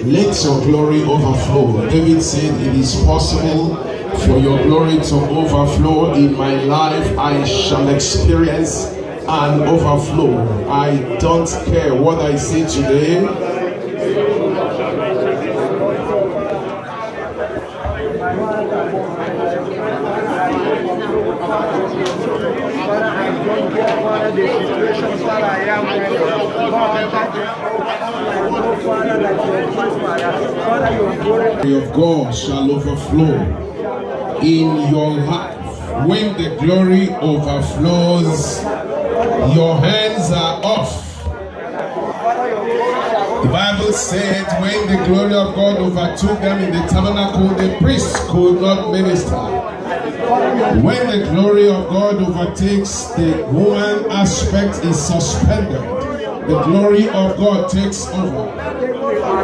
Let your glory overflow. David said, it is possible for your glory to overflow in my life. I shall experience an overflow. I don't care what I see today. The glory of God shall overflow in your life. When the glory overflows, your hands are off. The Bible said when the glory of God overtook them in the tabernacle, the priests could not minister. When the glory of God overtakes, the human aspect is suspended. The glory of God takes over.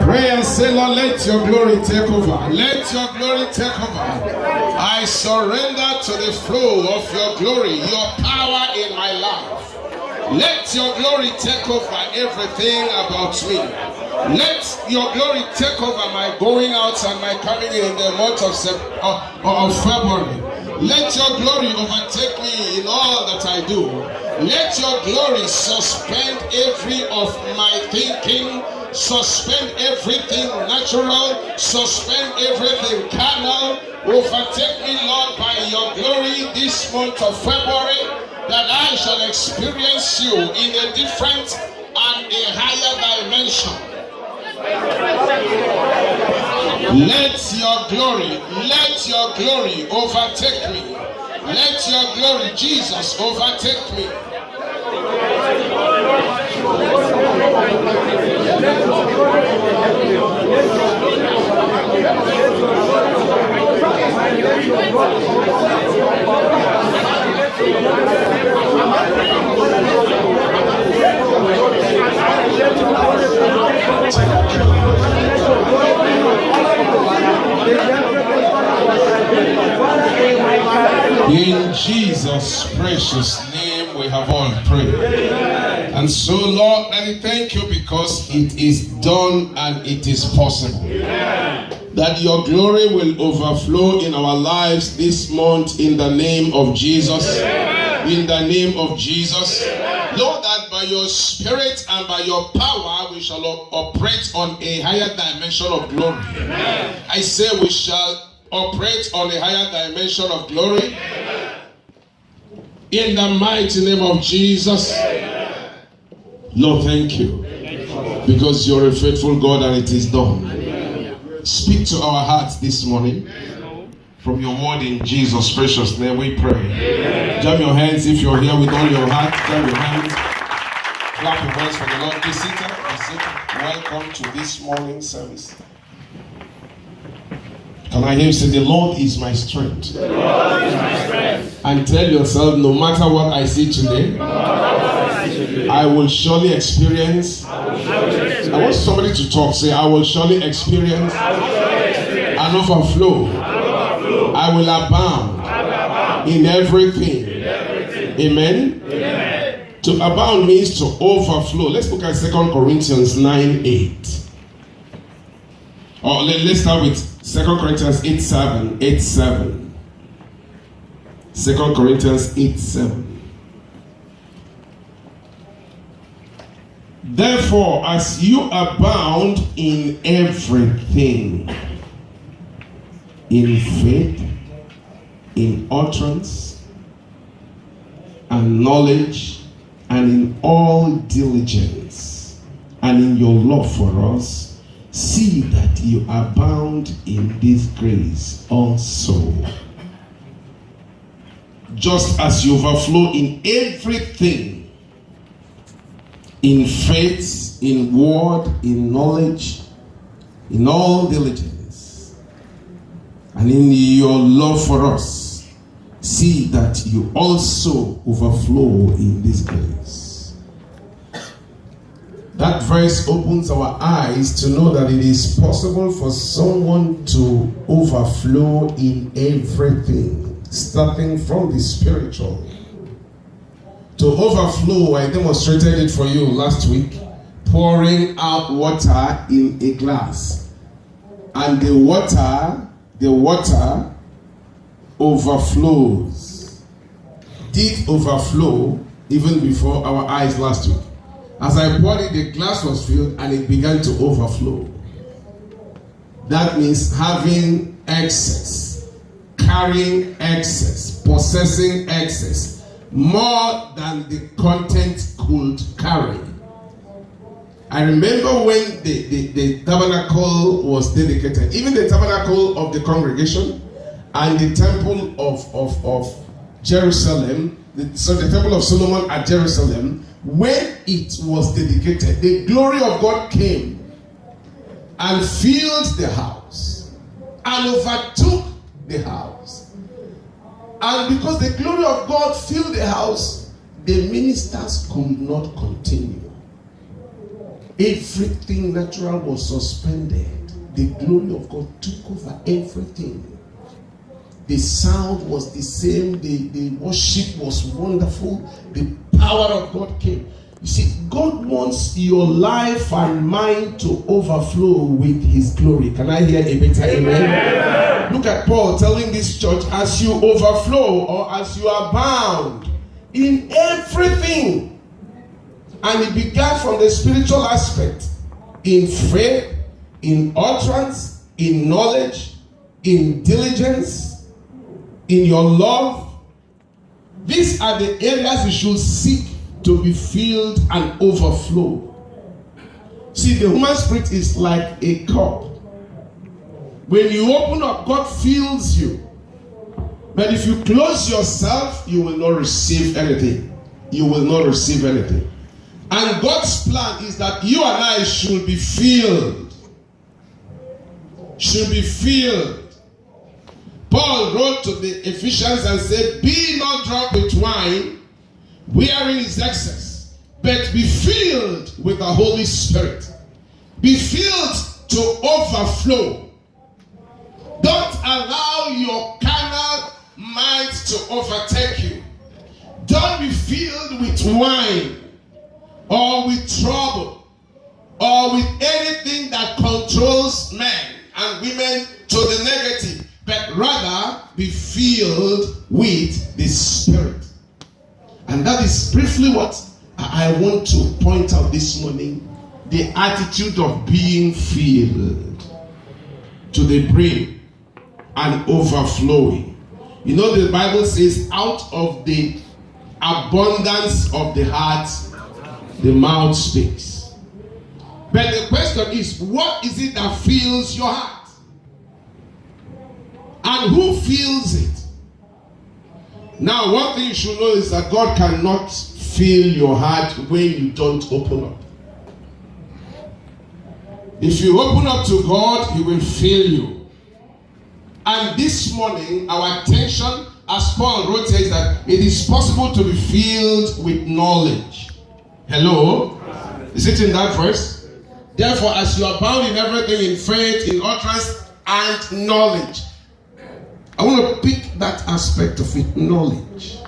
Pray and say, Lord, let your glory take over. Let your glory take over. I surrender to the flow of your glory, your power in my life. Let your glory take over everything about me. Let your glory take over my going out and my coming in the month of February. Let your glory overtake me in all that I do. Let your glory suspend every of my thinking, suspend everything natural, suspend everything carnal. Overtake me, Lord, by your glory this month of February, that I shall experience you in a different and a higher dimension. Let your glory overtake me. Let your glory, Jesus, overtake me. In Jesus' precious name we have all prayed. And so, Lord, let me thank you because it is done and it is possible. That your glory will overflow in our lives this month in the name of Jesus. In the name of Jesus. Lord, that by your spirit and by your power we shall operate on a higher dimension of glory. I say we shall operate on a higher dimension of glory. In the mighty name of Jesus. Lord, thank you. Because you're a faithful God and it is done. Speak to our hearts this morning. From your word in Jesus' precious name we pray. Jam your hands if you're here with all your heart. Jam your hands. Clap your hands for the Lord. Be seated. Be seated. Welcome to this morning service. Can I hear you say, the Lord is my strength? The Lord is my strength. And tell yourself, no matter what I see today, I will surely experience. I want somebody to talk. Say, I will surely experience an overflow. I will abound in everything. Amen? To abound means to overflow. Let's look at 2 Corinthians 9:8. Or let's start with 2 Corinthians 8:7. 2 Corinthians 8:7. Therefore, as you abound in everything, in faith, in utterance, and knowledge, and in all diligence, and in your love for us, see that you abound in this grace also. Just as you overflow in everything, in faith, in word, in knowledge, in all diligence, and in your love for us, see that you also overflow in this grace. That verse opens our eyes to know that it is possible for someone to overflow in everything, starting from the spiritual. To overflow, I demonstrated it for you last week. pouring out water in a glass. And the water overflows. Did overflow even before our eyes last week. As I poured it, the glass was filled and it began to overflow. That means having excess, carrying excess, possessing excess, more than the content could carry. I remember when the tabernacle was dedicated, even the tabernacle of the congregation and the temple of Jerusalem, so the temple of Solomon at Jerusalem, when it was dedicated, the glory of God came and filled the house and overtook the house. And because the glory of God filled the house, the ministers could not continue. Everything natural was suspended. The glory of God took over everything. The sound was the same. The worship was wonderful. The power of God came. You see, God wants your life and mind to overflow with His glory. Can I hear a better amen? Look at Paul telling this church, as you overflow or as you are bound in everything. And it began from the spiritual aspect, in faith, in utterance, in knowledge, in diligence, in your love. These are the areas you should seek to be filled and overflow. See, the human spirit is like a cup. When you open up, God fills you. But if you close yourself, you will not receive anything. You will not receive anything. And God's plan is that you and I should be filled. Should be filled. Paul wrote to the Ephesians and said, be not drunk with wine, wherein is excess, but be filled with the Holy Spirit. Be filled to overflow. Don't allow your carnal mind to overtake you. Don't be filled with wine, or with trouble, or with anything that controls men and women to the negative, but rather be filled with the Spirit. And that is briefly what I want to point out this morning, the attitude of being filled to the brim and overflowing. You know, the Bible says, out of the abundance of the heart, the mouth speaks. But the question is, what is it that fills your heart? And who fills it? Now, one thing you should know is that God cannot fill your heart when you don't open up. If you open up to God, He will fill you. And this morning, our attention, as Paul wrote, says that it is possible to be filled with knowledge. Hello? Is it in that verse? Therefore, as you are bound in everything, in faith, in utterance, and knowledge. I want to pick that aspect of it, knowledge.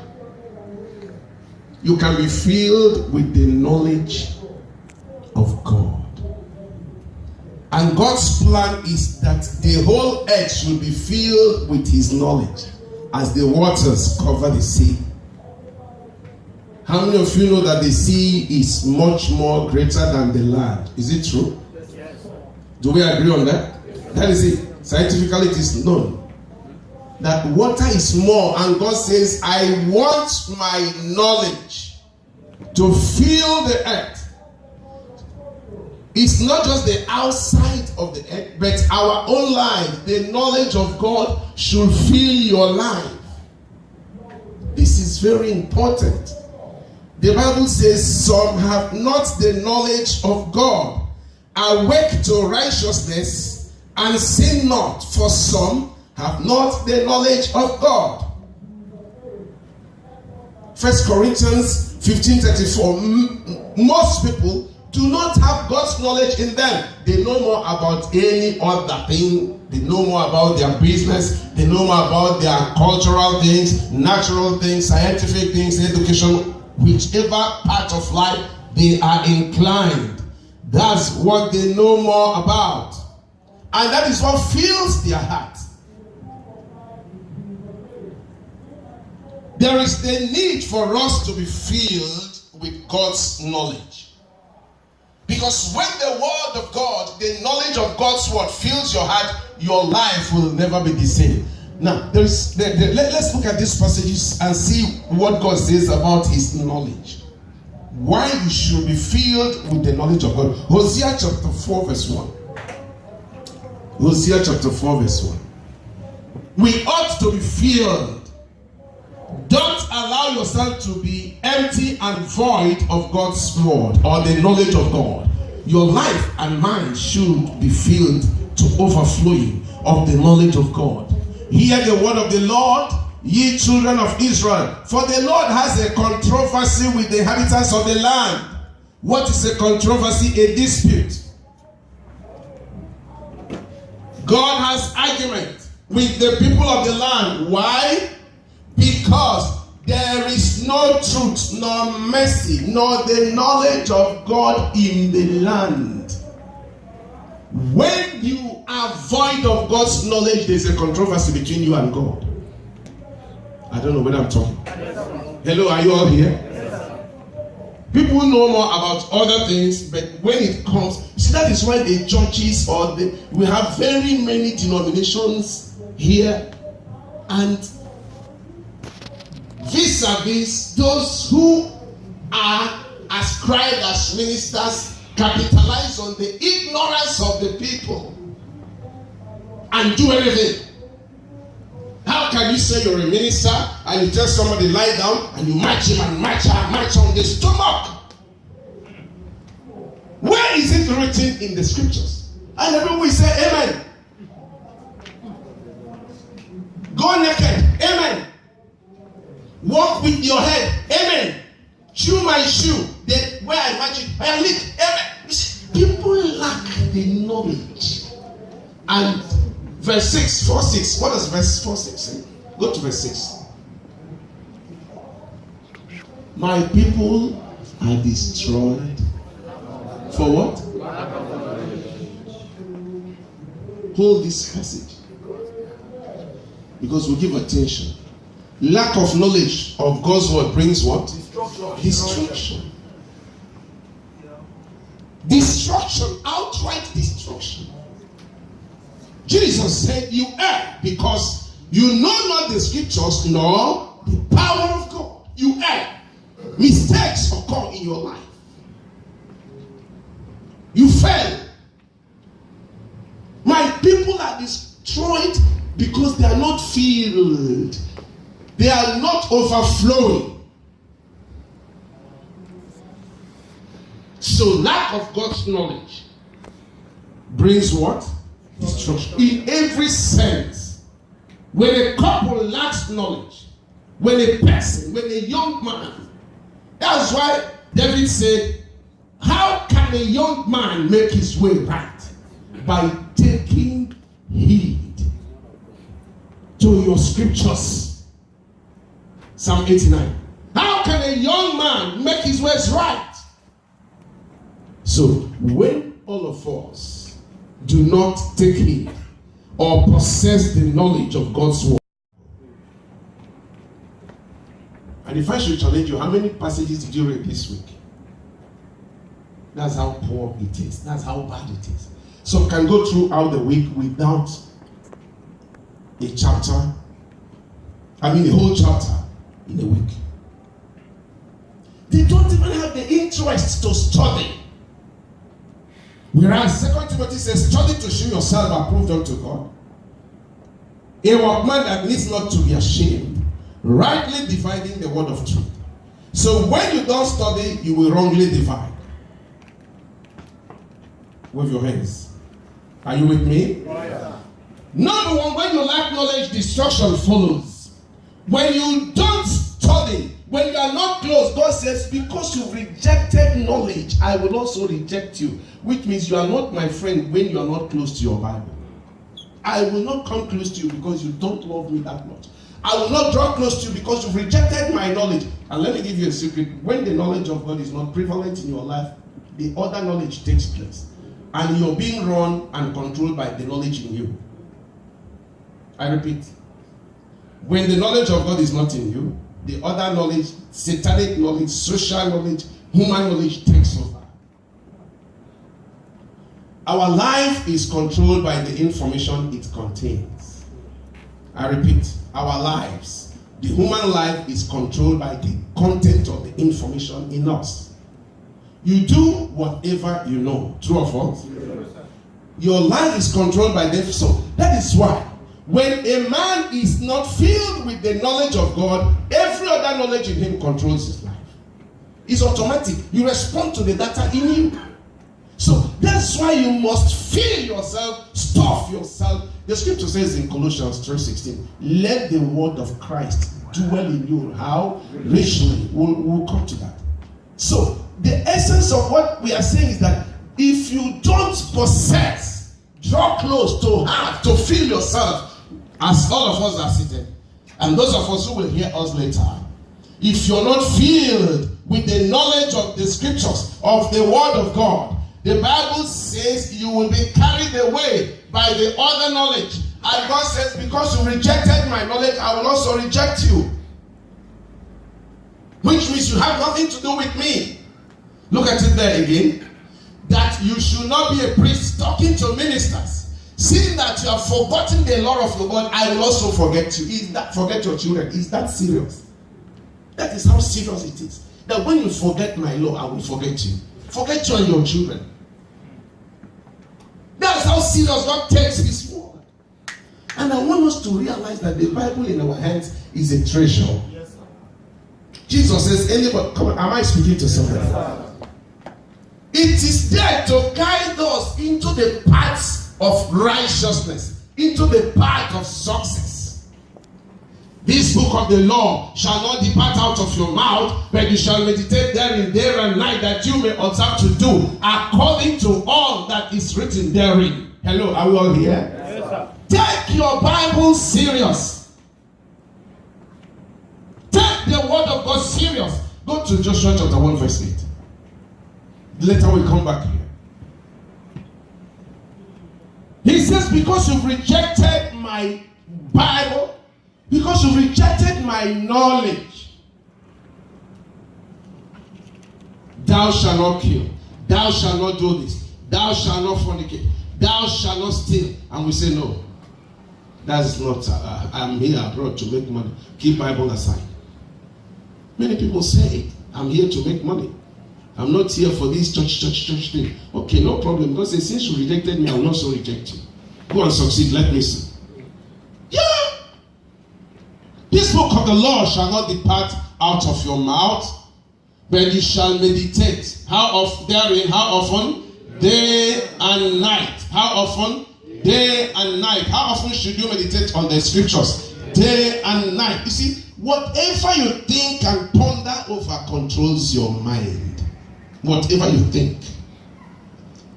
You can be filled with the knowledge of God. And God's plan is that the whole earth should be filled with His knowledge as the waters cover the sea. How many of you know that the sea is much more greater than the land? Is it true? Yes. Do we agree on that? That is it. Scientifically, it is known that water is more, and God says, I want my knowledge to fill the earth. It's not just the outside of the earth, but our own life. The knowledge of God should fill your life. This is very important. The Bible says, some have not the knowledge of God. Awake to righteousness and sin not, for some have not the knowledge of God. 1 Corinthians 15:34. Most people do not have God's knowledge in them. They know more about any other thing. They know more about their business. They know more about their cultural things, natural things, scientific things, education, whichever part of life they are inclined. That's what they know more about. And that is what fills their heart. There is the need for us to be filled with God's knowledge. Because when the word of God, the knowledge of God's word fills your heart, your life will never be the same. Now, let's look at these passages and see what God says about his knowledge. Why you should be filled with the knowledge of God. Hosea chapter 4 verse 1. Hosea chapter 4 verse 1. We ought to be filled. Don't allow yourself to be empty and void of God's word or the knowledge of God. Your life and mind should be filled to overflowing of the knowledge of God. Hear the word of the Lord, ye children of Israel. For the Lord has a controversy with the inhabitants of the land. What is a controversy? A dispute. God has argument with the people of the land. Why? Because there is no truth, nor mercy, nor the knowledge of God in the land. When you are void of God's knowledge, there's a controversy between you and God. I don't know whether I'm talking. Hello, are you all here? People know more about other things, but when it comes, see, that is why the churches we have very many denominations here, and vis-a-vis those who are ascribed as ministers capitalize on the ignorance of the people and do anything. How can you say you're a minister and you tell somebody lie down and you match him and match her, match on the stomach? Where is it written in the scriptures? And everyone will say amen. Go naked, amen. Walk with your head, amen. Chew my shoe, then where I match it, I lick, amen. People lack the knowledge. And verse 6, 4, 6. What does verse 4, 6 say? Go to verse 6. My people are destroyed. For what? Hold this passage. Because we give attention. Lack of knowledge of God's word brings what? Destruction. Destruction. Outright destruction. Jesus said, you err because you know not the scriptures nor the power of God. You err. Mistakes occur in your life. You fail. My people are destroyed because they are not filled. They are not overflowing. So lack of God's knowledge brings what? Destruction. In every sense. When a couple lacks knowledge, when a young man, that's why David said, how can a young man make his way right? By taking heed to your scriptures. Psalm 89. How can a young man make his ways right? So, when all of us do not take heed or possess the knowledge of God's word, and if I should challenge you, how many passages did you read this week? That's how poor it is. That's how bad it is. Some can go throughout the week without a chapter. A whole chapter in a week. They don't even have the interest to study. Whereas 2 Timothy says, study to show yourself approved unto God. A workman that needs not to be ashamed, rightly dividing the word of truth. So when you don't study, you will wrongly divide. With your hands. Are you with me? Yeah. Number one, when you lack knowledge, destruction follows. When you don't study, when you are not close, God says, because you've rejected knowledge, I will also reject you. Which means you are not my friend when you are not close to your Bible. I will not come close to you because you don't love me that much. I will not draw close to you because you've rejected my knowledge. And let me give you a secret. When the knowledge of God is not prevalent in your life, the other knowledge takes place. And you're being run and controlled by the knowledge in you. I repeat. When the knowledge of God is not in you, the other knowledge, satanic knowledge, social knowledge, human knowledge takes over. Our life is controlled by the information it contains. I repeat, our lives, the human life is controlled by the content of the information in us. You do whatever you know. True or false? Your life is controlled by them. So that is why when a man is not filled with the knowledge of God, every other knowledge in him controls his life. It's automatic. You respond to the data in you. So that's why you must fill yourself, stuff yourself. The scripture says in Colossians 3:16, let the word of Christ dwell in you. How? Richly. We'll come to that. So the essence of what we are saying is that if you don't possess, draw close to have, to fill yourself, as all of us are seated, and those of us who will hear us later, if you're not filled with the knowledge of the scriptures, of the word of God, the Bible says you will be carried away by the other knowledge. And God says, because you rejected my knowledge, I will also reject you. Which means you have nothing to do with me. Look at it there again. That you should not be a priest talking to ministers. Seeing that you have forgotten the law of your God, I will also forget you. Forget your children? Is that serious? That is how serious it is. That when you forget my law, I will forget you. Forget you and your children. That's how serious God takes his word. And I want us to realize that the Bible in our hands is a treasure. Yes, sir. Jesus says, anybody, come on, am I speaking to somebody? Yes, it is there to guide us into the paths of righteousness, into the path of success. This book of the law shall not depart out of your mouth, but you shall meditate therein day and night, that you may observe to do according to all that is written therein. Hello, are we all here? Yes, sir. Take your Bible serious. Take the word of God serious. Go to Joshua chapter 1 verse 8. Later we'll come back here. He says, because you've rejected my Bible, because you rejected my knowledge, thou shalt not kill, thou shalt not do this, thou shalt not fornicate, thou shalt not steal. And we say, no, that's not, I'm here abroad to make money. Keep Bible aside. Many people say it, I'm here to make money. I'm not here for this church thing. Okay, no problem. God says, since you rejected me, I will also reject you. Go and succeed, let me see. Yeah. This book of the law shall not depart out of your mouth, but you shall meditate. How often? Day and night. How often? Day and night. How often should you meditate on the scriptures? Day and night. You see, whatever you think and ponder over controls your mind. Whatever you think.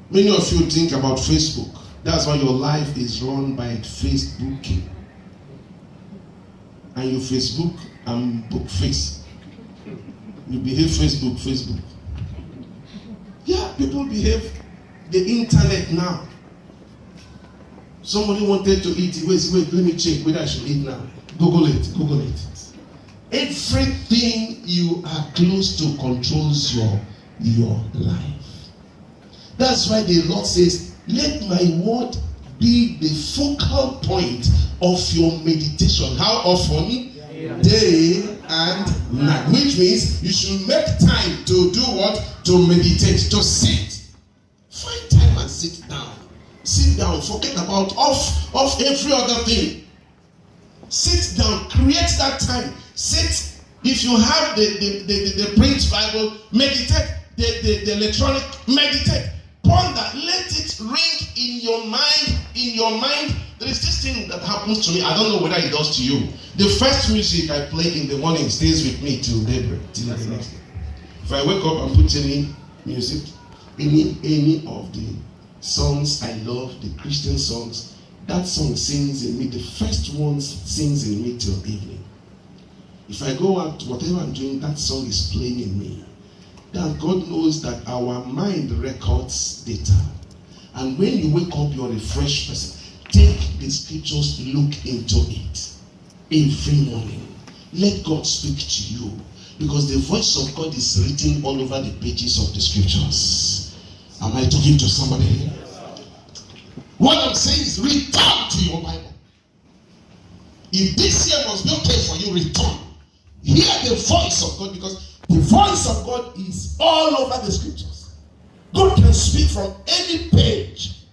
Many of you think about Facebook. That's why your life is run by Facebooking. And you Facebook and book face. You behave Facebook. Yeah, people behave the internet now. Somebody wanted to eat. Wait, let me check whether I should eat now. Google it. Everything you are close to controls your life. That's why the Lord says, let my word be the focal point of your meditation. How often? Day and night. Which means you should make time to do what? To meditate, to sit. Find time and sit down. Sit down. Forget about off every other thing. Sit down. Create that time. Sit. If you have the print Bible, meditate. The electronic, meditate. Ponder. Let it ring in your mind. There is this thing that happens to me. I don't know whether it does to you. The first music I play in the morning stays with me till daybreak, till the next day. If I wake up and put any music, any of the songs I love, the Christian songs, that song sings in me. The first one sings in me till evening. If I go out, whatever I'm doing, that song is playing in me. that God knows that our mind records data. And when you wake up, you're a fresh person. Take the scriptures, look into it every morning. Let God speak to you. Because the voice of God is written all over the pages of the scriptures. Am I talking to somebody here? What I'm saying is return to your Bible. If this year was not okay for you, return. Hear the voice of God, because the voice of God is all over the scriptures. God can speak from any page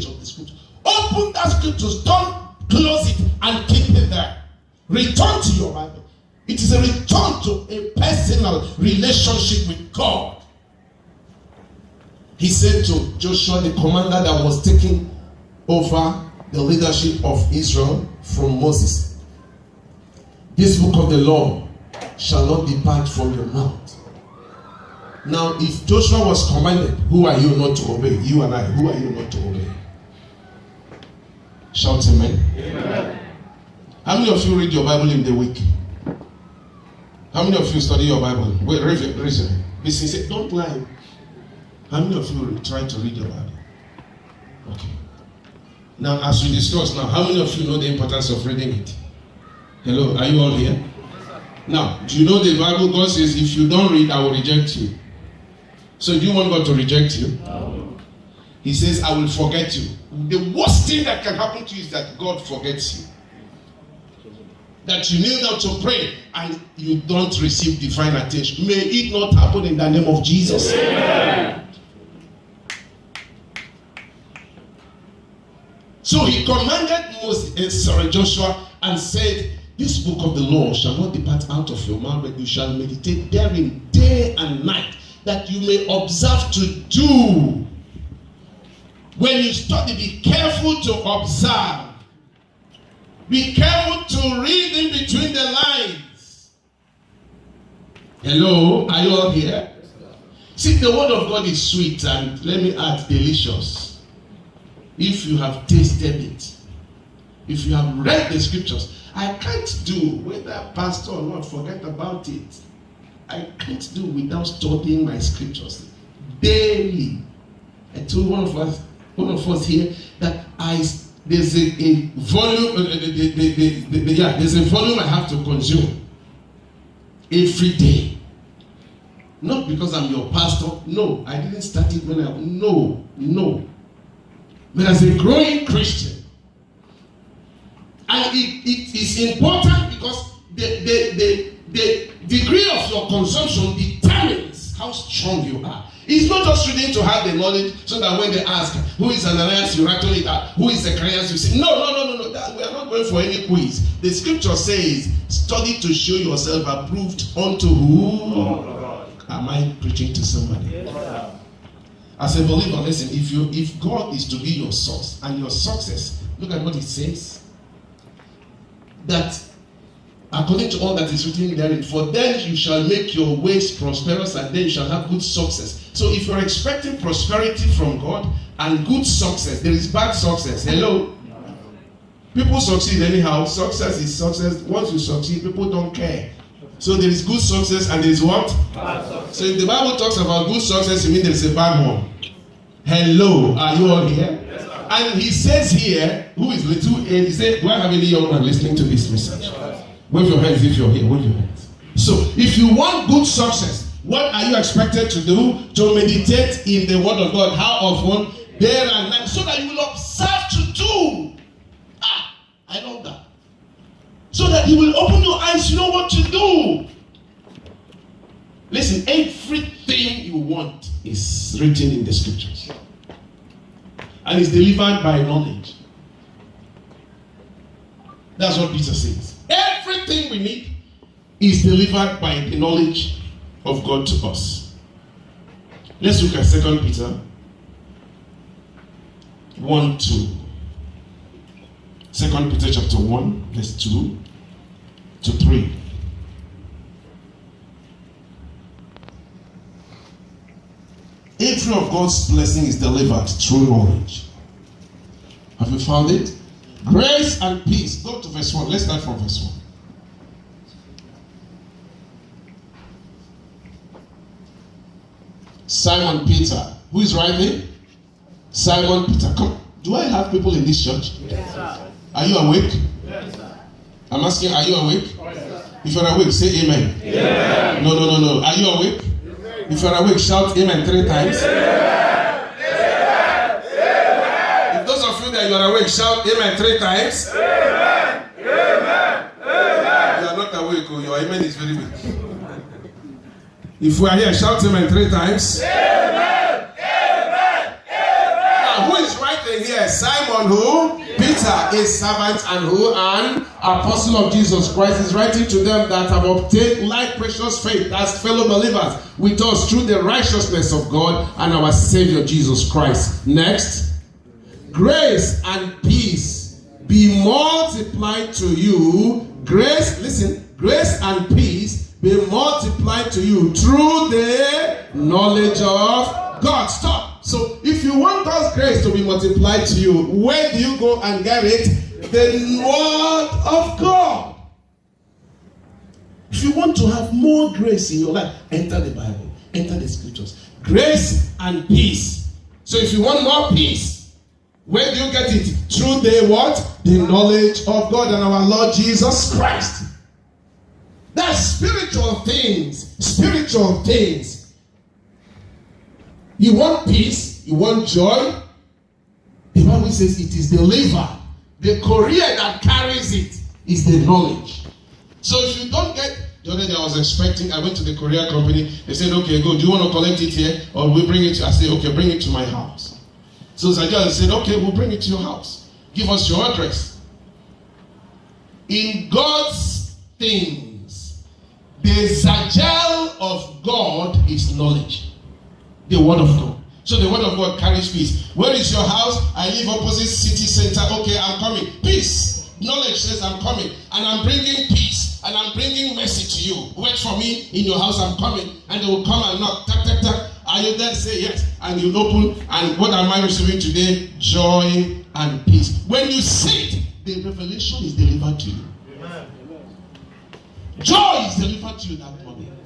of the scripture. Open that scriptures, don't close it and keep it there. Return to your Bible. It is a return to a personal relationship with God. He said to Joshua, the commander that was taking over the leadership of Israel from Moses, this book of the law shall not depart from your mouth. Now, if Joshua was commanded, who are you not to obey? You and I, who are you not to obey? Shout amen. Amen. How many of you read your Bible in the week? How many of you study your Bible? Wait, raise it. Be sincere. Don't lie. How many of you try to read your Bible? Okay. Now, as we discuss now, how many of you know the importance of reading it? Hello, are you all here? Now, do you know the Bible? God says, if you don't read, I will reject you. So do you want God to reject you? No. He says, I will forget you. The worst thing that can happen to you is that God forgets you. That you kneel down to pray and you don't receive divine attention. May it not happen in the name of Jesus. Amen. So he commanded Joshua and said, this book of the law shall not depart out of your mouth, but you shall meditate therein day and night, that you may observe to do. When you study, be careful to observe. Be careful to read in between the lines. Hello, are you all here? See, the word of God is sweet and, let me add, delicious. If you have tasted it, if you have read the scriptures, I can't do, whether pastor or not, forget about it. I can't do without studying my scriptures daily. I told one of us here that there's a volume. There's a volume I have to consume every day. Not because I'm your pastor. No, I didn't start it when No. But as a growing Christian, and it is important because the degree of your consumption determines how strong you are. It's not just reading to have the knowledge so that when they ask, who is Ananias, you rattle it out. Who is Zacharias, you say, no. We are not going for any quiz. The scripture says, study to show yourself approved unto who? Am I preaching to somebody? Yes. As a believer, listen, if God is to be your source and your success, look at what it says. That according to all that is written therein, for then you shall make your ways prosperous, and then you shall have good success. So if you're expecting prosperity from God and good success, there is bad success. Hello? People succeed anyhow. Success is success. Once you succeed, people don't care. So there is good success and there is what? Bad success. So if the Bible talks about good success, it means there is a bad one. Hello? Are you all here? Yes, sir. And he says here, who is little? And he said, do I have any young man listening to this message? Yes. Wave your hands if you're here. Wave your hands. So, if you want good success, what are you expected to do? To meditate in the Word of God. How often? Day and night. So that you will observe to do. I love that. So that He will open your eyes. You know what to do. Listen, everything you want is written in the scriptures. And it's delivered by knowledge. That's what Peter says. Everything we need is delivered by the knowledge of God to us. Let's look at 2 Peter 1:2. 2 Peter chapter 1, verse 2 to 3. Every of God's blessing is delivered through knowledge. Have you found it? Grace and peace. Go to verse 1. Let's start from verse 1. Simon Peter. Who is writing? Simon Peter. Come. Do I have people in this church? Yes, sir. Are you awake? Yes, sir. I'm asking, are you awake? Yes, sir. If you're awake, say amen. Amen. No. Are you awake? Amen. If you're awake, shout amen 3 times. Amen. If those of you that you are awake, shout amen 3 times. Amen. Amen. You are not awake, oh, your amen is very weak. If we are here, shout amen 3 times. Amen. Amen. Now, who is writing here? Simon who? Peter, a servant and who? An apostle of Jesus Christ, is writing to them that have obtained like precious faith as fellow believers with us through the righteousness of God and our Savior Jesus Christ. Next. Grace and peace be multiplied to you. Grace and peace be multiplied to you through the knowledge of God. Stop. So if you want God's grace to be multiplied to you, where do you go and get it? The word of God. If you want to have more grace in your life, enter the Bible, enter the scriptures. Grace and peace. So if you want more peace, where do you get it? Through the what? The knowledge of God and our Lord Jesus Christ. That's spiritual things. Spiritual things. You want peace? You want joy? The Bible says it is the liver. The courier that carries it is the knowledge. So if you don't get, the other day I was expecting, I went to the courier company. They said, okay, go. Do you want to collect it here? Or we bring it? I said, okay, bring it to my house. So Zajal said, okay, we'll bring it to your house. Give us your address. In God's things, the Zajal of God is knowledge. The word of God. So the word of God carries peace. Where is your house? I live opposite city center. Okay, I'm coming. Peace. Knowledge says I'm coming. And I'm bringing peace. And I'm bringing mercy to you. Wait for me in your house. I'm coming. And they will come and knock. Tack, tack, tack. Are you there? Say yes. And you open. And what am I receiving today? Joy and peace. When you say it, the revelation is delivered to you. Amen. Joy is delivered to you that morning.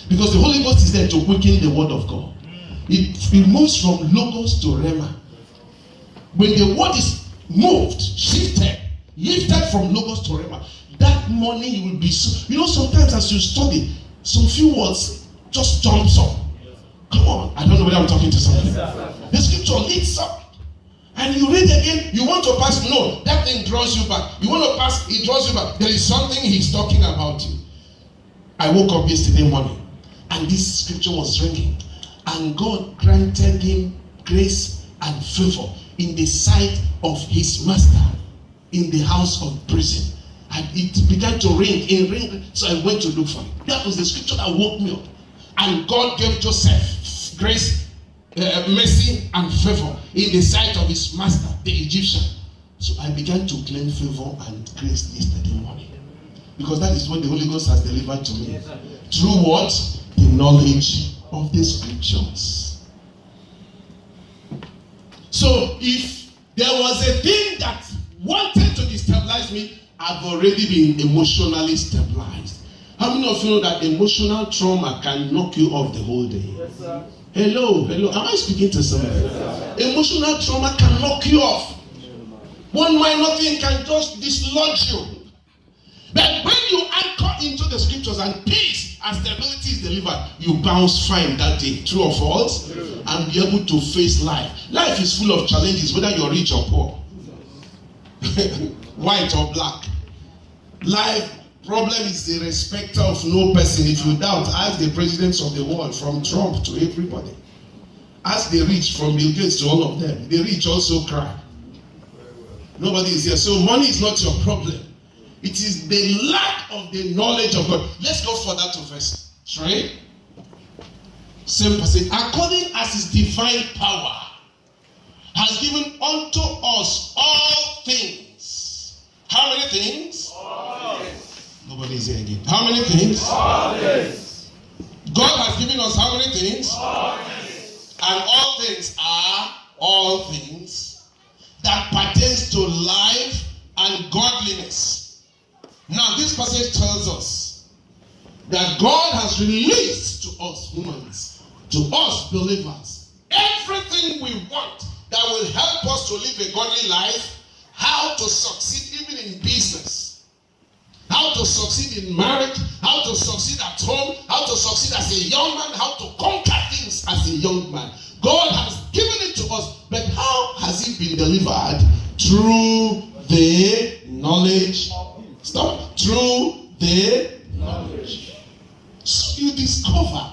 Because the Holy Ghost is there to quicken the word of God. It moves from logos to rhema. When the word is moved, shifted, lifted from logos to rhema, that morning you will be so. You know, sometimes as you study, some few words just jumps up. Come on, I don't know whether I'm talking to somebody. The scripture leads up. And you read again, you want to pass. No, that thing draws you back. You want to pass, it draws you back. There is something he's talking about you. I woke up yesterday morning, and this scripture was ringing. And God granted him grace and favor in the sight of his master in the house of prison. And it began to ring. So I went to look for it. That was the scripture that woke me up. And God gave Joseph grace, mercy, and favor in the sight of his master, the Egyptian. So I began to claim favor and grace yesterday morning. Because that is what the Holy Ghost has delivered to me. Through what? The knowledge of the scriptures. So if there was a thing that wanted to destabilize me, I've already been emotionally stabilized. How many of you know that emotional trauma can knock you off the whole day? Yes, sir. Hello. Am I speaking to somebody? Yes, emotional trauma can knock you off. One minor thing can just dislodge you. But when you anchor into the scriptures and peace and stability is delivered, you bounce fine that day. True or false? And be able to face life. Life is full of challenges, whether you're rich or poor. White or black. Life problem is the respecter of no person. If you doubt, ask the presidents of the world, from Trump to everybody. Ask the rich, from Bill Gates to all of them. The rich also cry. Nobody is here. So money is not your problem. It is the lack of the knowledge of God. Let's go further to verse 3. Same passage. According as his divine power has given unto us all things. How many things? All things. Nobody is here again. How many things? All things. God has given us how many things? All things. And all things are all things that pertains to life and godliness. Now, this passage tells us that God has released to us humans to us believers, everything we want that will help us to live a godly life, how to succeed even in business, how to succeed in marriage, how to succeed at home, how to succeed as a young man, how to conquer things as a young man. God has given it to us, but how has it been delivered? Through the knowledge. Stop. Through the knowledge. So you discover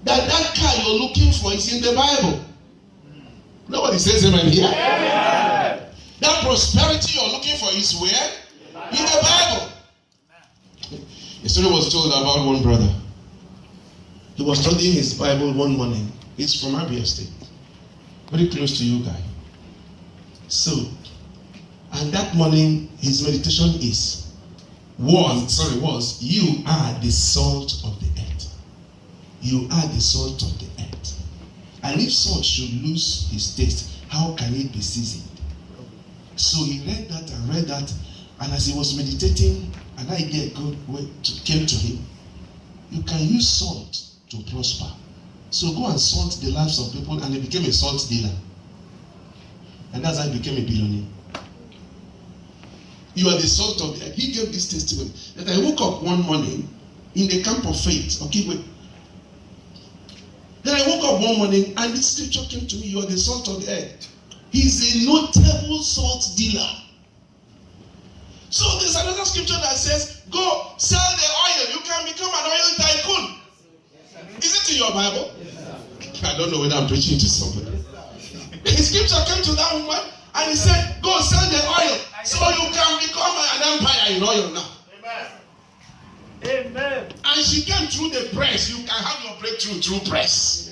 that car you're looking for is in the Bible. Nobody says amen here. Amen. That prosperity you're looking for is where? In the Bible. A story was told about one brother. He was studying his Bible one morning. He's from Abia State. Very close to you guys. So, and that morning his meditation was, you are the salt of the earth. You are the salt of the earth. And if salt should lose his taste, how can it be seasoned? So he read that, and as he was meditating, an idea came to him. You can use salt to prosper. So go and salt the lives of people, and he became a salt dealer. And that's how he became a billionaire. You are the salt of the earth. He gave this testimony that I woke up one morning in the camp of faith. Okay, wait. Then I woke up one morning and this scripture came to me. You are the salt of the earth. He's a notable salt dealer. So there's another scripture that says, go sell the oil. You can become an oil tycoon. Is it in your Bible? I don't know whether I'm preaching to somebody. The scripture came to that woman and he said, go sell the oil so you can become an empire in oil now. Amen. And she came through the press. You can have your breakthrough through press.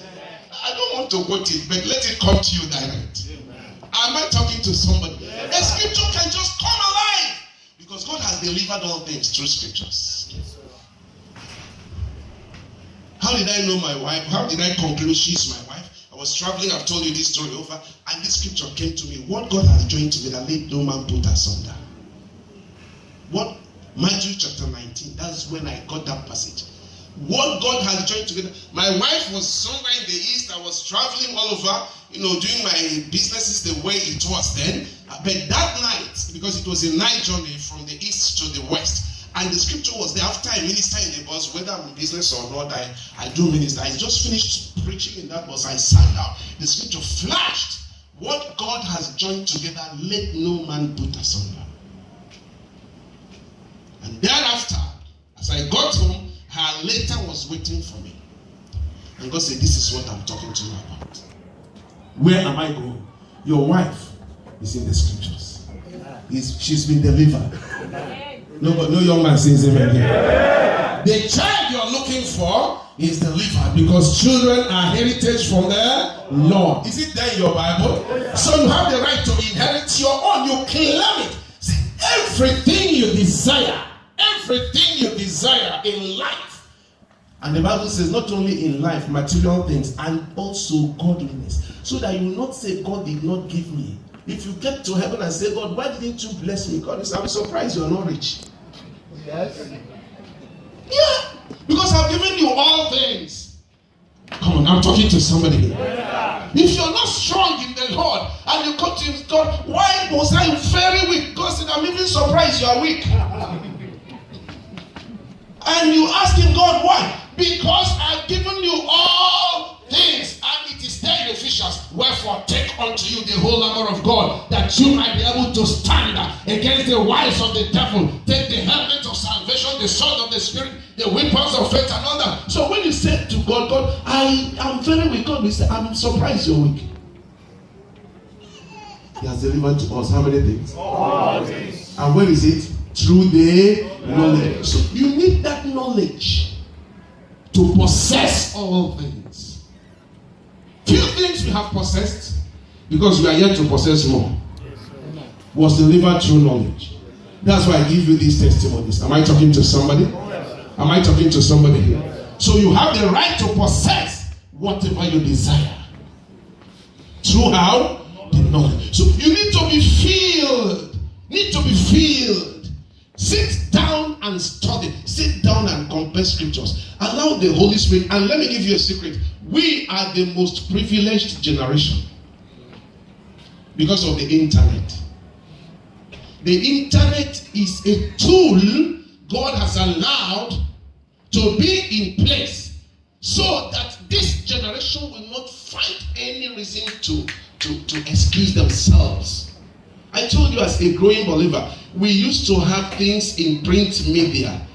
I don't want to quote it, but let it come to you direct. Am I talking to somebody? The scripture can just come alive because God has delivered all things through scriptures. How did I know my wife? How did I conclude she's my wife? I was traveling, I've told you this story over, and this scripture came to me. What God has joined together, let no man put asunder. What? Matthew chapter 19, that's when I got that passage. What God has joined together. My wife was somewhere in the east. I was traveling all over, doing my businesses the way it was then. But that night, because it was a night journey from the east to the west, and the scripture was there after I minister in the bus, whether I'm in business or not, I do minister. I just finished preaching in that bus. I sat down. The scripture flashed. What God has joined together, let no man put asunder. And thereafter, as I got home, her letter was waiting for me. And God said, this is what I'm talking to you about. Where am I going? Your wife is in the scriptures. She's been delivered. No young man says amen here. The child you're looking for is delivered because children are heritage from the Lord. Is it there in your Bible? So you have the right to inherit your own. You claim it. See, everything you desire in life. And the Bible says not only in life, material things, and also godliness. So that you will not say, God did not give me. If you get to heaven and say, God, why didn't you bless me? God says, I'm surprised you are not rich. Yes. Yeah. Because I've given you all things. Come on, I'm talking to somebody here. Yeah. If you're not strong in the Lord and you come to him, God, why was I very weak? God said, I'm even surprised you are weak. And you ask him, God, why? Because I've given you all things, and it is there in Ephesians. Wherefore, take unto you the whole armor of God, that you might be able to stand against the wiles of the devil. Take the helmet of salvation, the sword of the Spirit, the weapons of faith, and all that. So when you say to God, God, I am very weak, God will say, I'm surprised you're weak. He has delivered to us how many things? All things. And where is it? Through the knowledge. So you need that knowledge to possess all things. Few things we have possessed because we are yet to possess more. Was delivered through knowledge. That's why I give you these testimonies. Am I talking to somebody? Am I talking to somebody here? So you have the right to possess whatever you desire. Through how? The knowledge. So you need to be filled. Need to be filled. Sit down and study. Sit down and compare scriptures. Allow without the Holy Spirit, and let me give you a secret, we are the most privileged generation because of the internet. The internet is a tool God has allowed to be in place so that this generation will not find any reason to excuse themselves. I told you, as a growing believer, we used to have things in print media.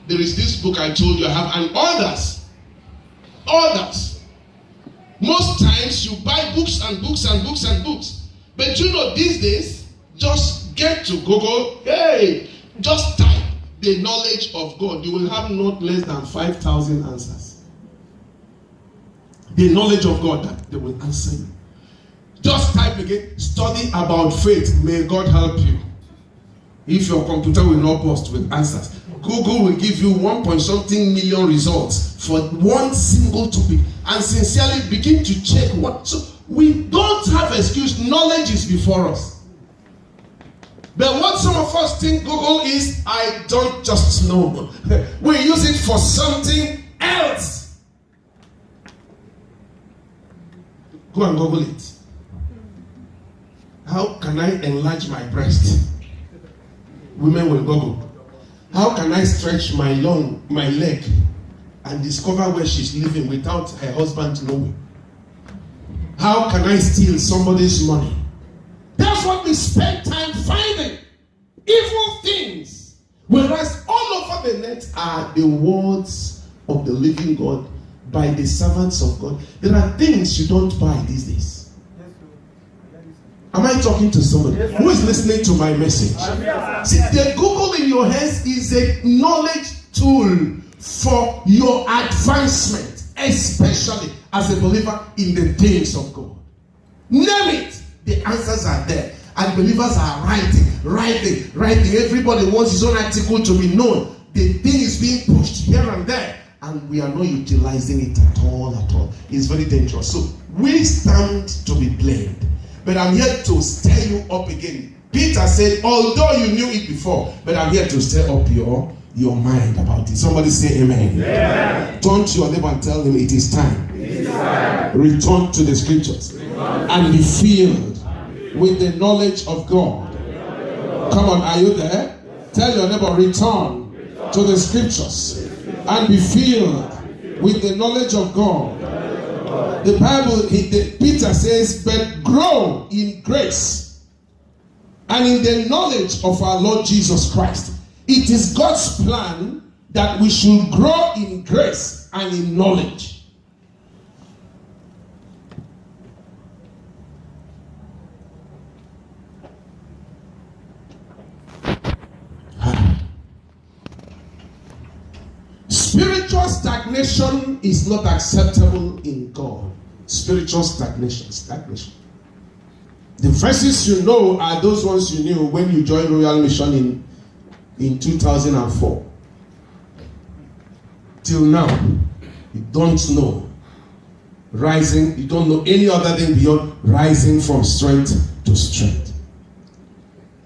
There is this book I told you I have, and others. Most times you buy books and books and books and books. But you know, these days, just get to Google, hey, just type the knowledge of God. You will have not less than 5,000 answers. The knowledge of God that they will answer you. Just type again, study about faith. May God help you. If your computer will not burst with answers, Google will give you 1.something million results for one single topic, and sincerely begin to check what. So we don't have excuse. Knowledge is before us. But what some of us think Google is, I don't just know. We use it for something else. Go and Google it. How can I enlarge my breast? Women will Google. How can I stretch my leg and discover where she's living without her husband knowing? How can I steal somebody's money? That's what we spend time finding. Evil things. Whereas all over the net are the words of the living God by the servants of God. There are things you don't buy these days. Am I talking to somebody? Who is listening to my message? See, the Google in your hands is a knowledge tool for your advancement, especially as a believer in the things of God. Name it. The answers are there. And believers are writing. Everybody wants his own article to be known. The thing is being pushed here and there, and we are not utilizing it at all. It's very dangerous. So we stand to be blamed. But I'm here to stir you up again. Peter said, although you knew it before, but I'm here to stir up your mind about it. Somebody say amen. Amen. Turn to your neighbor and tell him it is time. Return to the scriptures and be filled with the knowledge of God. Come on, are you there? Tell your neighbor, return to the scriptures and be filled with the knowledge of God. The Bible, Peter says, but grow in grace and in the knowledge of our Lord Jesus Christ. It is God's plan that we should grow in grace and in knowledge. Spiritual stagnation is not acceptable in God. Spiritual stagnation. The verses you know are those ones you knew when you joined Royal Mission in 2004. Till now, you don't know rising. You don't know any other thing beyond rising from strength to strength.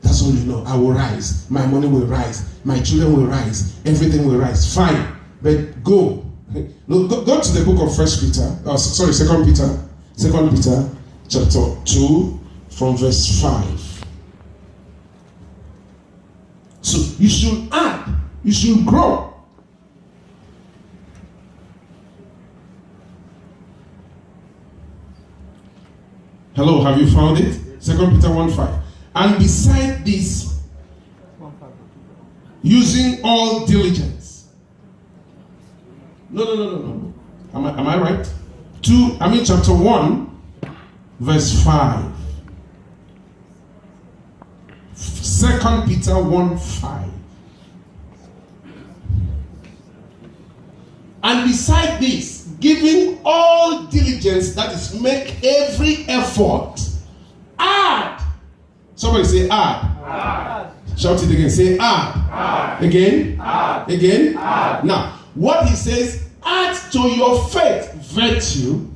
That's all you know. I will rise. My money will rise. My children will rise. Everything will rise. Fine. But go. Go to the book of 2 Peter chapter 2 from verse 5. So you should add. You should grow. Hello, have you found it? 2 Peter 1:5. And beside this, using all diligence. No. Am I right? Chapter 1, verse 5. 2 Peter 1:5. And beside this, giving all diligence, that is, make every effort. Add. Somebody say add. Shout it again. Say add. Again. Again. Now, what he says, add to your faith virtue.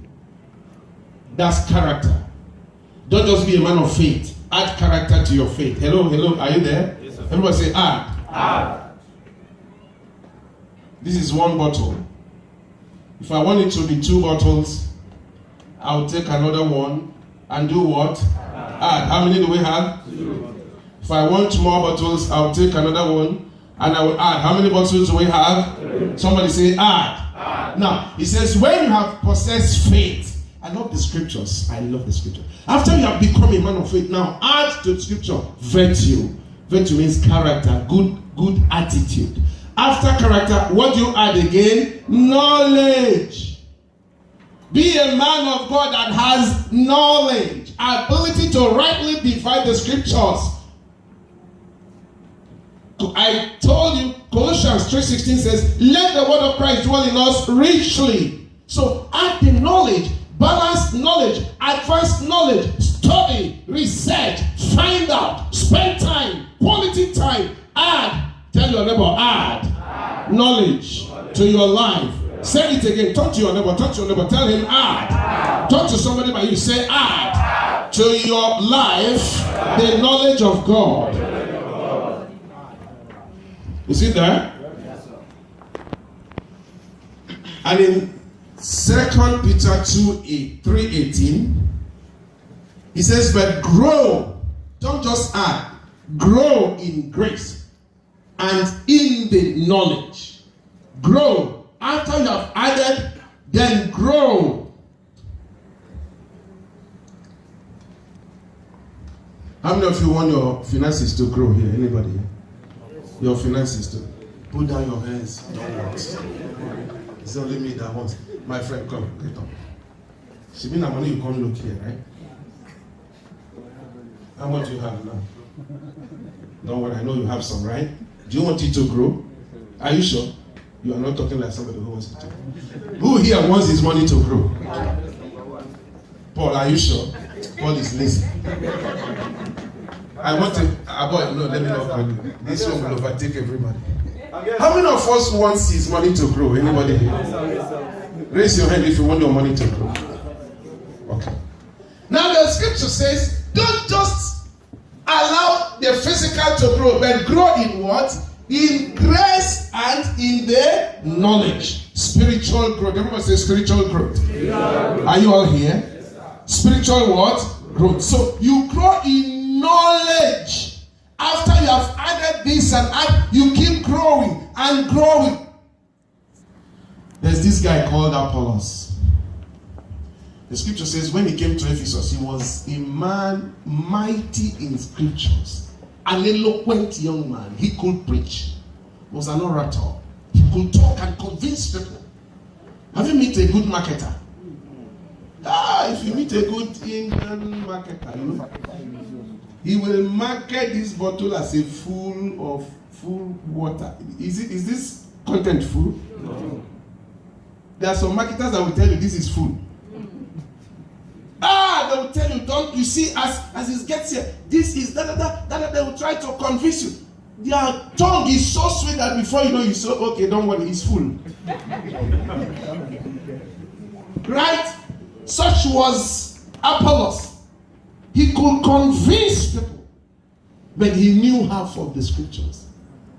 That's character. Don't just be a man of faith. Add character to your faith. Hello. Are you there? Yes, Everybody say add. This is one bottle. If I want it to be 2 bottles, I'll take another one and do what? Add. How many do we have? 2. If I want more bottles, I'll take another one and I will add. How many bottles do we have? 3. Somebody say add. Now, he says, when you have possessed faith, I love the scriptures. I love the scripture. After you have become a man of faith, now add to the scripture virtue. Virtue means character, good attitude. After character, what do you add again? Knowledge. Be a man of God that has knowledge, ability to rightly divide the scriptures. I told you, Colossians 3:16 says, let the word of Christ dwell in us richly. So add the knowledge, balanced knowledge, advanced knowledge, study, research, find out, spend time, quality time, add. Tell your neighbor, add knowledge to your life. Say it again. Talk to your neighbor. Tell him, add. Talk to somebody by you. Say, add to your life the knowledge of God. Is it there? And in 2 Peter 3:18, he says, but grow. Don't just add. Grow in grace and in the knowledge. Grow. After you have added, then grow. How many of you want your finances to grow here? Anybody here? Your finances to put down your hands. Don't want. It's only me that wants. My friend, come, get up. She mean that money you come look here, right? How much you have now? Don't worry, I know you have some, right? Do you want it to grow? Are you sure? You are not talking like somebody who wants it to grow. Who here wants his money to grow? Paul, are you sure? Paul is lazy. I want to, boy, no, let me not call you. This one will overtake everybody. How many of us wants his money to grow? Anybody here? Raise your hand if you want your money to grow. Okay. Now the scripture says, don't just allow the physical to grow, but grow in what? In grace and in the knowledge. Spiritual growth. Everybody say spiritual growth. Are you all here? Spiritual what? Growth. So you grow in knowledge. After you have added this and add, you keep growing and growing. There's this guy called Apollos. The scripture says when he came to Ephesus, he was a man mighty in scriptures. An eloquent young man. He could preach. He was an orator. He could talk and convince people. Have you met a good marketer? If you meet a good Indian marketer, you know, he will market this bottle as a full water. Is this content full? No. There are some marketers that will tell you this is full. They will tell you, don't you see, as it gets here, this is that. They will try to convince you. Their tongue is so sweet that before you know, you say, okay, don't worry, it's full. Right? Such was Apollos. He could convince people, but he knew half of the scriptures.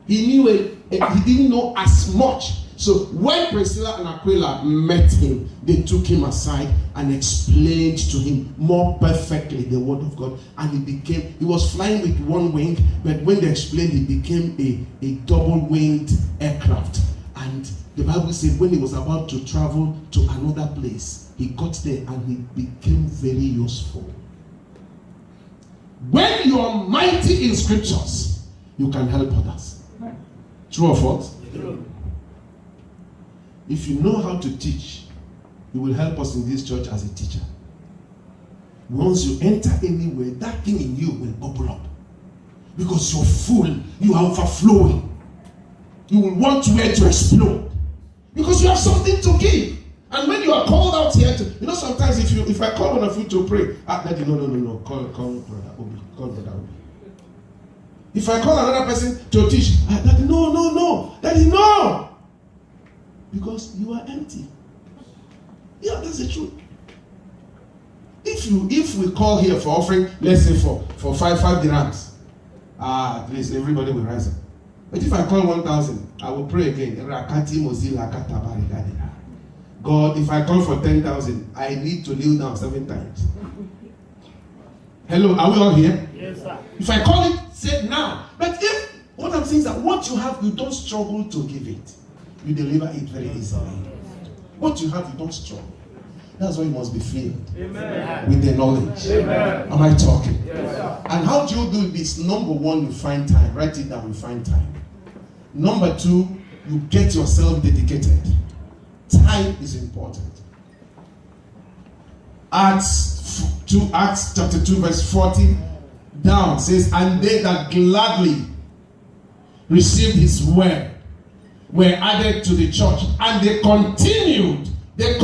He knew he didn't know as much. So when Priscilla and Aquila met him, they took him aside and explained to him more perfectly the word of God. And he was flying with one wing, but when they explained, he became a double-winged aircraft. And the Bible said when he was about to travel to another place, he got there and he became very useful. When you are mighty in scriptures, you can help others. True or false? True. If you know how to teach, you will help us in this church as a teacher. Once you enter anywhere, that thing in you will bubble up. Because you're full, you are overflowing. You will want where to explode. Because you have something to give. And when you are called out here to, sometimes if I call one of you to pray, Daddy, no, call Brother Obi, call Brother Obi. If I call another person to teach, Daddy, no, Daddy, no. Because you are empty. Yeah, that's the truth. If we call here for offering, let's say for 5 dirhams, at least everybody will rise up. But if I call 1,000, I will pray again. God, if I call for 10,000, I need to kneel down 7 times. Hello, are we all here? Yes, sir. If I call it, say now. But if, what I'm saying is that what you have, you don't struggle to give it. You deliver it very easily. What you have, you don't struggle. That's why you must be filled with the knowledge. Amen. Am I talking? Yes, And how do you do this? Number one, you find time. Write it down, you find time. Number two, you get yourself dedicated. Time is important. Acts chapter 2 verse 40 down says, and they that gladly received his word were added to the church, and they continued. There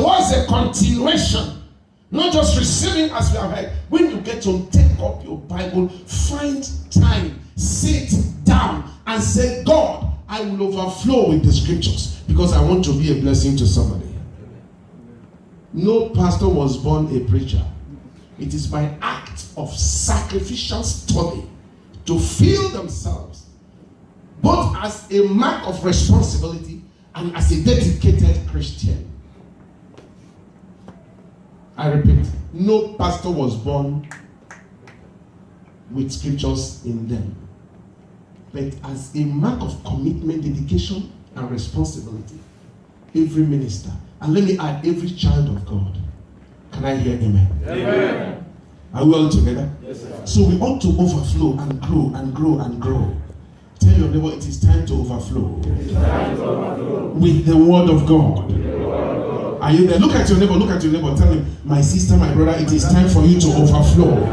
was a continuation, not just receiving as we have heard. When you get home, take up your Bible, find time, sit down and say, God, I will overflow with the scriptures because I want to be a blessing to somebody. No pastor was born a preacher. It is by act of sacrificial study to fill themselves, both as a mark of responsibility and as a dedicated Christian. I repeat, no pastor was born with scriptures in them, but as a mark of commitment, dedication, and responsibility. Every minister, and let me add, every child of God. Can I hear amen? Amen. Are we all together? Yes, sir. So we ought to overflow and grow and grow and grow. Tell your neighbor it is time to overflow with the word of God. Are you there? Look at your neighbor, tell him, my sister, my brother, it is time for you to overflow.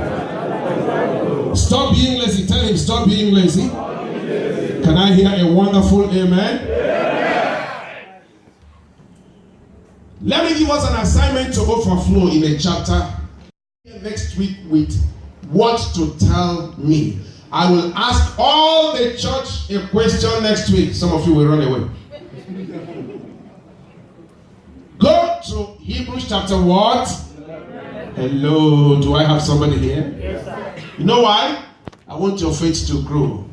Stop being lazy. Tell him, stop being lazy. Can I hear a wonderful amen? Let me give us an assignment to overflow in a chapter next week with what to tell me. I will ask all the church a question next week. Some of you will run away. Go to Hebrews chapter what? Hello, do I have somebody here? Yes, sir. You know why? I want your faith to grow.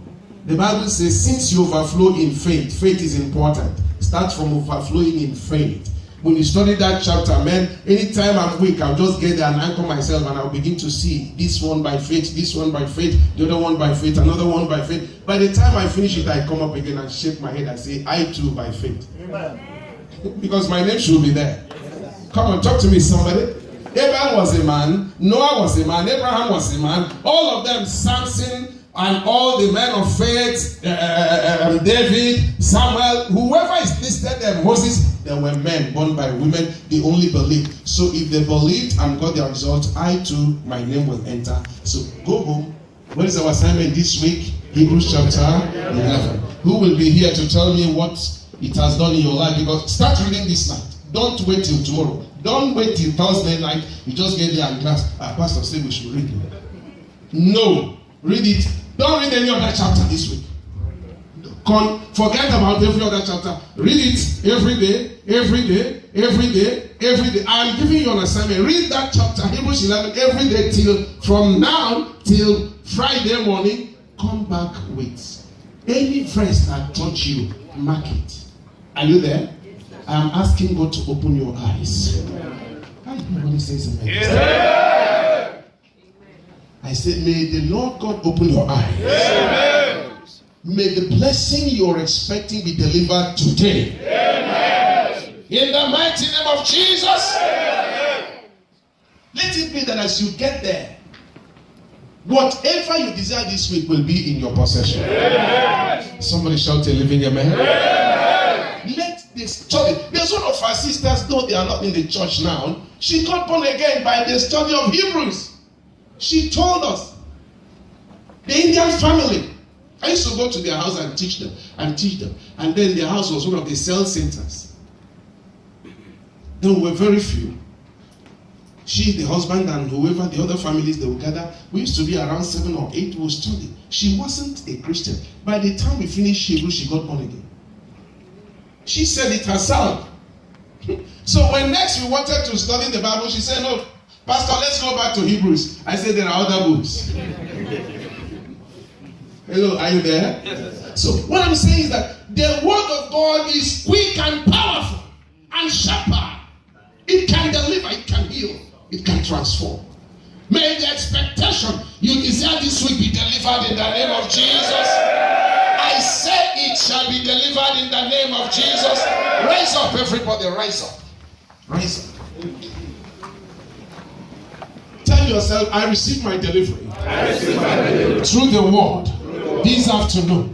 The Bible says, since you overflow in faith, faith is important. Start from overflowing in faith. When you study that chapter, man, anytime I'm weak, I'll just get there and anchor myself and I'll begin to see this one by faith, this one by faith, the other one by faith, another one by faith. By the time I finish it, I come up again and shake my head and say, I too by faith. Amen. Because my name should be there. Come on, talk to me, somebody. Abel was a man, Noah was a man, Abraham was a man, all of them, Samson, and all the men of faith, David, Samuel, whoever is listed there, Moses, there were men born by women, they only believed. So if they believed and got their result, I too, my name will enter. So go home. What is our assignment this week? Hebrews chapter 11. Who will be here to tell me what it has done in your life? Because start reading this night. Don't wait till tomorrow. Don't wait till Thursday night. You just get there and class. Pastor said we should read it. No. Read it. Don't read any other chapter this week. Forget about every other chapter. Read it every day, every day, every day, every day. I am giving you an assignment. Read that chapter, Hebrews 11, every day till from now till Friday morning. Come back with any verse that touch you. Mark it. Are you there? I am asking God to open your eyes. Nobody says amen. Amen. I said, may the Lord God open your eyes. Amen. May the blessing you're expecting be delivered today. Amen. In the mighty name of Jesus. Amen. Let it be that as you get there, whatever you desire this week will be in your possession. Amen. Somebody shout a living amen. Amen. Let this church. There's one of our sisters, though they are not in the church now. She got born again by the study of Hebrews. She told us. The Indian family. I used to go to their house and teach them. And then their house was one of the cell centers. There were very few. She, the husband, and whoever, the other families, they would gather. We used to be around 7 or 8 who would study. She wasn't a Christian. By the time we finished Hebrew, she got born again. She said it herself. So when next we wanted to study the Bible, she said, no, Pastor, let's go back to Hebrews. I said, there are other books. Hello, are you there? Yes. So what I'm saying is that The word of God is quick and powerful and sharper. It can deliver, it can heal, it can transform. May the expectation you desire this week be delivered in the name of Jesus. I say it shall be delivered in the name of Jesus. Rise up, everybody, rise up. Rise up. Tell yourself, I receive my delivery. Through the word this afternoon.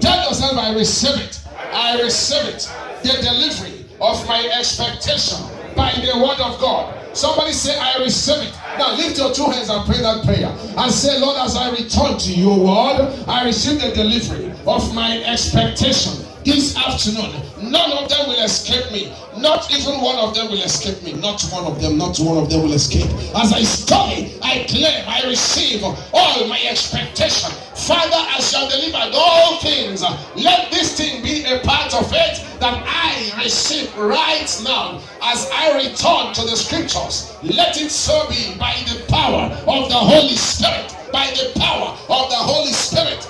Tell yourself, I receive it. I receive it. The delivery of my expectation by the word of God. Somebody say, I receive it. Now lift your two hands and pray that prayer. And say, Lord, as I return to your word, I receive the delivery of my expectation this afternoon. None of them will escape me. Not even one of them will escape me. Not one of them will escape. As I study, I claim, I receive all my expectation. Father, as you have delivered all things, let this thing be a part of it that I receive right now. As I return to the scriptures, let it so be by the power of the Holy Spirit. By the power of the Holy Spirit.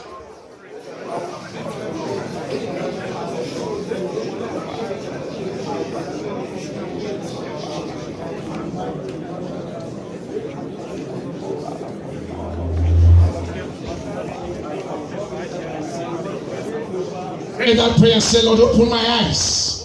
Pray that prayer. Say, Lord, open my eyes